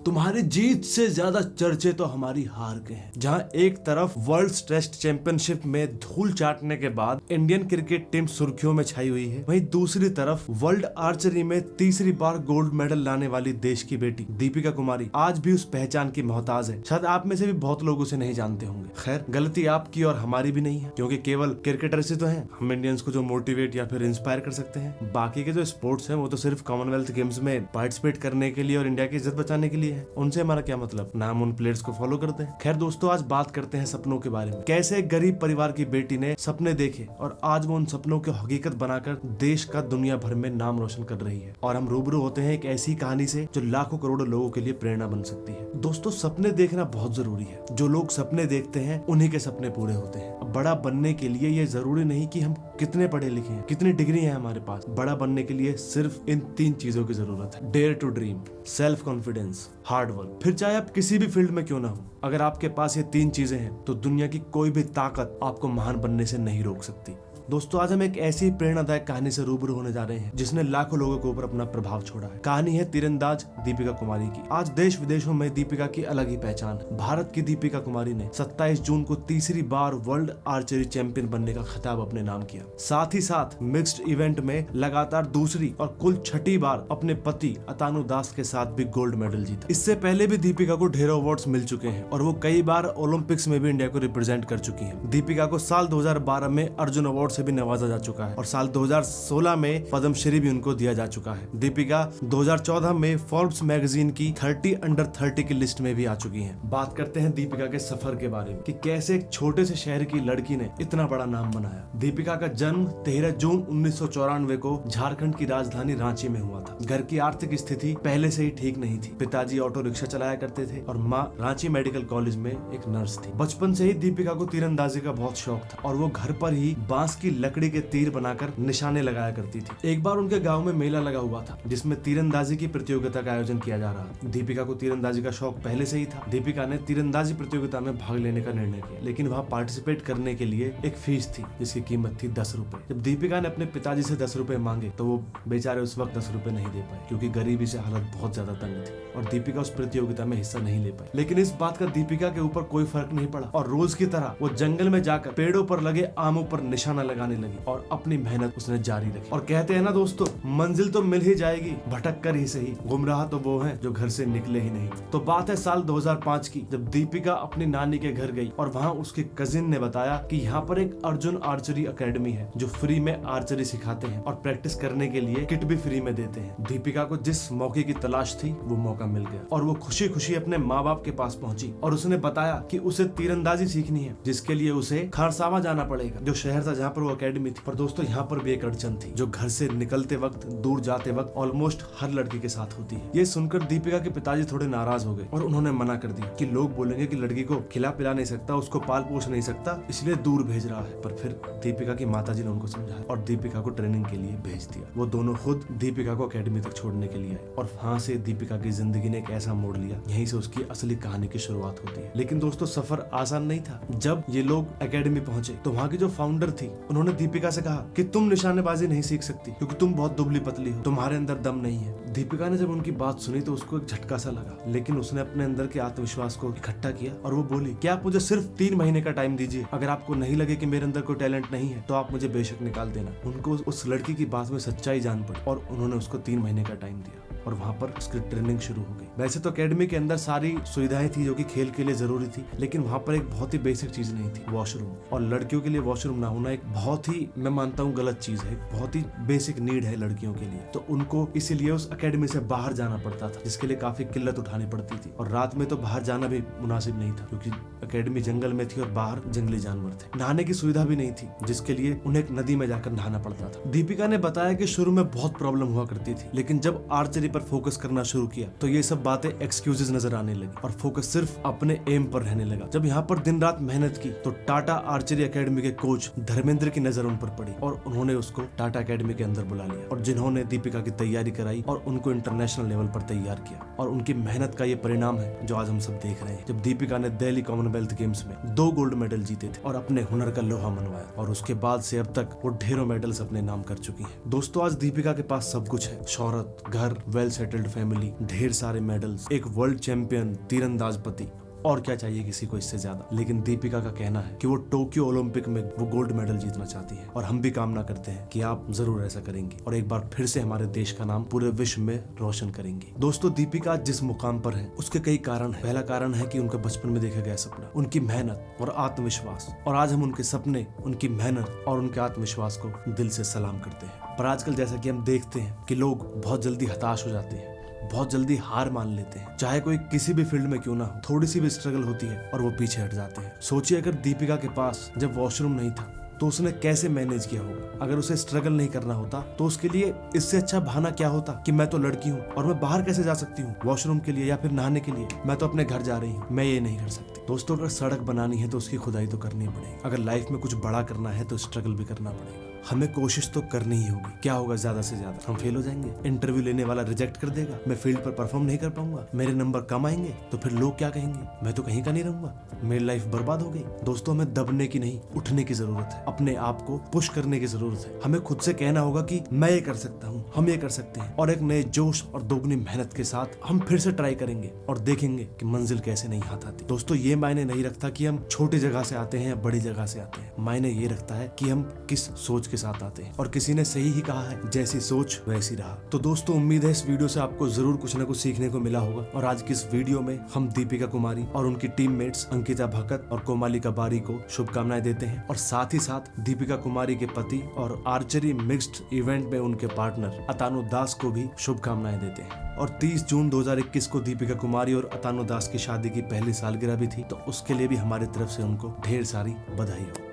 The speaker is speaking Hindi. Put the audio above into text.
तुम्हारी जीत से ज्यादा चर्चे तो हमारी हार के हैं। जहां एक तरफ वर्ल्ड टेस्ट चैंपियनशिप में धूल चाटने के बाद इंडियन क्रिकेट टीम सुर्खियों में छाई हुई है, वहीं दूसरी तरफ वर्ल्ड आर्चरी में तीसरी बार गोल्ड मेडल लाने वाली देश की बेटी दीपिका कुमारी आज भी उस पहचान की मोहताज है। शायद आप में से भी बहुत लोग उसे नहीं जानते होंगे। खैर, गलती आपकी और हमारी भी नहीं है, क्योंकि केवल क्रिकेटर से तो हैं हम इंडियंस को जो मोटिवेट या फिर इंस्पायर कर सकते हैं। बाकी के जो स्पोर्ट्स हैं वो तो सिर्फ कॉमनवेल्थ गेम्स में पार्टिसिपेट करने के लिए और इंडिया की इज्जत बचाने के लिए है। उनसे हमारा क्या मतलब, ना हम उन प्लेयर्स को फॉलो करते हैं। खैर दोस्तों, आज बात करते हैं सपनों के बारे में। कैसे एक गरीब परिवार की बेटी ने सपने देखे और आज वो उन सपनों को हकीकत बनाकर देश का दुनिया भर में नाम रोशन कर रही है। और हम रूबरू होते हैं एक ऐसी कहानी से जो लाखों करोड़ों लोगों के लिए प्रेरणा बन सकती है। दोस्तों, सपने देखना बहुत जरूरी है। जो लोग सपने देखते हैं उन्हीं के सपने पूरे होते हैं। बड़ा बनने के लिए ये जरूरी नहीं कि हम कितने पढ़े लिखे हैं, कितनी डिग्री है हमारे पास। बड़ा बनने के लिए सिर्फ इन 3 चीजों की जरूरत है: dare to dream, self confidence, hard work. फिर चाहे आप किसी भी फील्ड में क्यों ना हो, अगर आपके पास ये 3 चीजें हैं तो दुनिया की कोई भी ताकत आपको महान बनने से नहीं रोक सकती। दोस्तों, आज हम एक ऐसी प्रेरणादायक कहानी से रूबरू होने जा रहे हैं जिसने लाखों लोगों के ऊपर अपना प्रभाव छोड़ा है। कहानी है तीरंदाज दीपिका कुमारी की। आज देश विदेशों में दीपिका की अलग ही पहचान है। भारत की दीपिका कुमारी ने 27 जून को तीसरी बार वर्ल्ड आर्चरी चैंपियन बनने का खिताब अपने नाम किया। साथ ही साथ मिक्स्ड इवेंट में लगातार दूसरी और कुल 6ठी बार अपने पति अतानु दास के साथ भी गोल्ड मेडल जीता। इससे पहले भी दीपिका को ढेरों अवार्ड्स मिल चुके हैं और वो कई बार ओलंपिक्स में भी इंडिया को रिप्रेजेंट कर चुकी है। दीपिका को साल 2012 में अर्जुन अवार्ड से भी नवाजा जा चुका है और साल 2016 में पद्मश्री भी उनको दिया जा चुका है। दीपिका 2014 में फोर्ब्स मैगजीन की 30 अंडर 30 की लिस्ट में भी आ चुकी हैं। बात करते हैं दीपिका के सफर के बारे में कि कैसे एक छोटे से शहर की लड़की ने इतना बड़ा नाम बनाया। दीपिका का जन्म 13 जून 1994 को झारखंड की राजधानी रांची में हुआ था। घर की आर्थिक स्थिति पहले से ही ठीक नहीं थी। पिताजी ऑटो रिक्शा चलाया करते थे और माँ रांची मेडिकल कॉलेज में एक नर्स थी। बचपन से ही दीपिका को तीरंदाजी का बहुत शौक था और वो घर पर ही बांस की लकड़ी के तीर बनाकर निशाने लगाया करती थी। एक बार उनके गांव में मेला लगा हुआ था जिसमें तीरंदाजी की प्रतियोगिता का आयोजन किया जा रहा। दीपिका को तीरंदाजी का शौक पहले से ही था। दीपिका ने तीरंदाजी प्रतियोगिता में भाग लेने का निर्णय किया, लेकिन वहाँ पार्टिसिपेट करने के लिए एक फीस थी जिसकी कीमत थी 10 रुपए। जब दीपिका ने अपने पिताजी से 10 रुपए मांगे तो वो बेचारे उस वक्त 10 रुपए नहीं दे पाए, क्योंकि गरीबी से हालत बहुत ज्यादा तंग थी और दीपिका उस प्रतियोगिता में हिस्सा नहीं ले पाई। लेकिन इस बात का दीपिका के ऊपर कोई फर्क नहीं पड़ा और रोज की तरह वो जंगल में जाकर पेड़ों पर लगे आमों पर निशाना लगाने लगी और अपनी मेहनत उसने जारी रखी। और कहते हैं ना दोस्तों, मंजिल तो मिल ही जाएगी, भटक कर ही सही, गुमराह तो वो हैं जो घर से निकले ही नहीं। तो बात है साल 2005 की, जब दीपिका अपनी नानी के घर गई और वहाँ उसके कजिन ने बताया कि यहाँ पर एक अर्जुन आर्चरी एकेडमी है जो फ्री में आर्चरी सिखाते हैं और प्रैक्टिस करने के लिए किट भी फ्री में देते हैं। दीपिका को जिस मौके की तलाश थी वो मौका मिल गया और वो खुशी खुशी अपने माँ बाप के पास पहुंची और उसने बताया कि उसे तीरंदाजी सीखनी है, जिसके लिए उसे खारसावा जाना पड़ेगा, जो शहर था जहाँ पर वो एकेडमी थी। पर दोस्तों, यहाँ पर भी एक अड़चन थी जो घर से निकलते वक्त, दूर जाते वक्त ऑलमोस्ट हर लड़की के साथ होती है। ये सुनकर दीपिका के पिताजी थोड़े नाराज हो गए और उन्होंने मना कर दिया कि लोग बोलेंगे कि लड़की को खिला पिला नहीं सकता, उसको पाल पोष नहीं सकता, इसलिए दूर भेज रहा है। पर फिर दीपिका की माताजी ने उनको समझाया और दीपिका को ट्रेनिंग के लिए भेज दिया। वो दोनों खुद दीपिका को एकेडमी तक छोड़ने के लिए आए और वहाँ से दीपिका की जिंदगी ने एक ऐसा मोड़ लिया, यहीं से उसकी असली कहानी की शुरुआत होती है। लेकिन दोस्तों, सफर आसान नहीं था। जब ये लोग एकेडमी पहुंचे तो वहाँ की जो फाउंडर थी उन्होंने दीपिका से कहा कि तुम निशानेबाजी नहीं सीख सकती क्योंकि तुम बहुत दुबली पतली हो, तुम्हारे अंदर दम नहीं है। दीपिका ने जब उनकी बात सुनी तो उसको एक झटका सा लगा, लेकिन उसने अपने अंदर के आत्मविश्वास को इकट्ठा किया और वो बोली कि आप मुझे सिर्फ 3 महीने का टाइम दीजिए। अगर आपको नहीं लगे कि मेरे अंदर कोई टैलेंट नहीं है तो आप मुझे बेशक निकाल देना। उनको उस लड़की की बात में सच्चाई जान पड़ी और उन्होंने उसको 3 महीने का टाइम दिया और वहाँ पर उसकी ट्रेनिंग शुरू हो गई। वैसे तो एकेडमी के अंदर सारी सुविधाएं थी जो कि खेल के लिए जरूरी थी, लेकिन वहाँ पर एक बहुत ही बेसिक चीज नहीं थी, वॉशरूम। और लड़कियों के लिए वॉशरूम ना होना एक बहुत ही, मैं मानता हूँ, गलत चीज है, बहुत ही बेसिक नीड है लड़कियों के लिए। तो उनको इसीलिए उस एकेडमी से बाहर जाना पड़ता था, जिसके लिए काफी किल्लत उठानी पड़ती थी और रात में तो बाहर जाना भी मुनासिब नहीं था क्योंकि एकेडमी जंगल में थी और बाहर जंगली जानवर थे। नहाने की सुविधा भी नहीं थी, जिसके लिए उन्हें एक नदी में जाकर नहाना पड़ता था। दीपिका ने बताया कि शुरू में बहुत प्रॉब्लम हुआ करती थी, लेकिन जब आर्चरी पर फोकस करना शुरू किया तो ये सब बातें एक्सक्यूजेस नजर आने लगी और फोकस सिर्फ अपने एम पर रहने लगा। जब यहाँ पर दिन रात मेहनत की तो टाटा आर्चरी एकेडमी के कोच धर्मेंद्र की नजर उन पर पड़ी और उन्होंने उसको टाटा एकेडमी के अंदर बुला लिया और जिन्होंने दीपिका की तैयारी कराई और उनको इंटरनेशनल लेवल पर तैयार किया। और उनकी मेहनत का ये परिणाम है जो आज हम सब देख रहे हैं। जब दीपिका ने दिल्ली कॉमनवेल्थ गेम्स में 2 गोल्ड मेडल जीते थे और अपने हुनर का लोहा मनवाया और उसके बाद से अब तक वो ढेरों मेडल्स अपने नाम कर चुकी है। दोस्तों, आज दीपिका के पास सब कुछ है, शोहरत, घर, वेल सेटल्ड फैमिली, ढेर सारे मेडल्स, एक वर्ल्ड चैंपियन तीरंदाज पति, और क्या चाहिए किसी को इससे ज्यादा। लेकिन दीपिका का कहना है कि वो टोक्यो ओलंपिक में वो गोल्ड मेडल जीतना चाहती है और हम भी कामना करते हैं कि आप जरूर ऐसा करेंगे और एक बार फिर से हमारे देश का नाम पूरे विश्व में रोशन करेंगे। दोस्तों, दीपिका जिस मुकाम पर है उसके कई कारण है। पहला कारण है कि उनका बचपन में देखा गया सपना, उनकी मेहनत और आत्मविश्वास, और आज हम उनके सपने, उनकी मेहनत और उनके आत्मविश्वास को दिल से सलाम करते हैं। पर आजकल जैसा कि हम देखते हैं कि लोग बहुत जल्दी हताश हो जाते हैं, बहुत जल्दी हार मान लेते हैं, चाहे कोई किसी भी फील्ड में क्यों ना हो। थोड़ी सी भी स्ट्रगल होती है और वो पीछे हट जाते हैं। सोचिए अगर दीपिका के पास जब वॉशरूम नहीं था तो उसने कैसे मैनेज किया होगा। अगर उसे स्ट्रगल नहीं करना होता तो उसके लिए इससे अच्छा बहाना क्या होता कि मैं तो लड़की हूँ और मैं बाहर कैसे जा सकती हूँ वॉशरूम के लिए या फिर नहाने के लिए, मैं तो अपने घर जा रही हूँ, मैं ये नहीं कर सकती। दोस्तों, अगर सड़क बनानी है तो उसकी खुदाई तो करनी पड़ेगी। अगर लाइफ में कुछ बड़ा करना है तो स्ट्रगल भी करना पड़ेगा। हमें कोशिश तो करनी ही होगी। क्या होगा ज्यादा से ज्यादा, हम फेल हो जाएंगे, इंटरव्यू लेने वाला रिजेक्ट कर देगा, मैं फील्ड पर परफॉर्म नहीं कर पाऊंगा, मेरे नंबर कम आएंगे तो फिर लोग क्या कहेंगे, मैं तो कहीं का नहीं रहूंगा, मेरी लाइफ बर्बाद हो गई। दोस्तों, हमें दबने की नहीं, उठने की जरूरत है। अपने आप को पुश करने की जरूरत है। हमें खुद से कहना होगा कि मैं ये कर सकता हूँ, हम ये कर सकते हैं, और एक नए जोश और दोगुनी मेहनत के साथ हम फिर से ट्राई करेंगे और देखेंगे कि मंजिल कैसे नहीं हाथ आती। दोस्तों, ये मायने नहीं रखता कि हम छोटी जगह से आते हैं या बड़ी जगह से आते हैं, मायने ये रखता है कि हम किस सोच के साथ आते हैं। और किसी ने सही ही कहा है, जैसी सोच वैसी राह। तो दोस्तों, उम्मीद है इस वीडियो से आपको जरूर कुछ ना कुछ सीखने को मिला होगा। और आज की इस वीडियो में हम दीपिका कुमारी और उनकी टीममेट्स अंकिता भकत और कोमालिका बारी को शुभकामनाएं देते हैं, और साथ ही साथ दीपिका कुमारी के पति और आर्चरी मिक्स्ड इवेंट में उनके पार्टनर अतानु दास को भी शुभकामनाएं देते हैं। और 30 जून 2021 को दीपिका कुमारी और अतानु दास की शादी की पहली सालगिरह भी थी, तो उसके लिए भी हमारी तरफ से उनको ढेर सारी बधाई हो।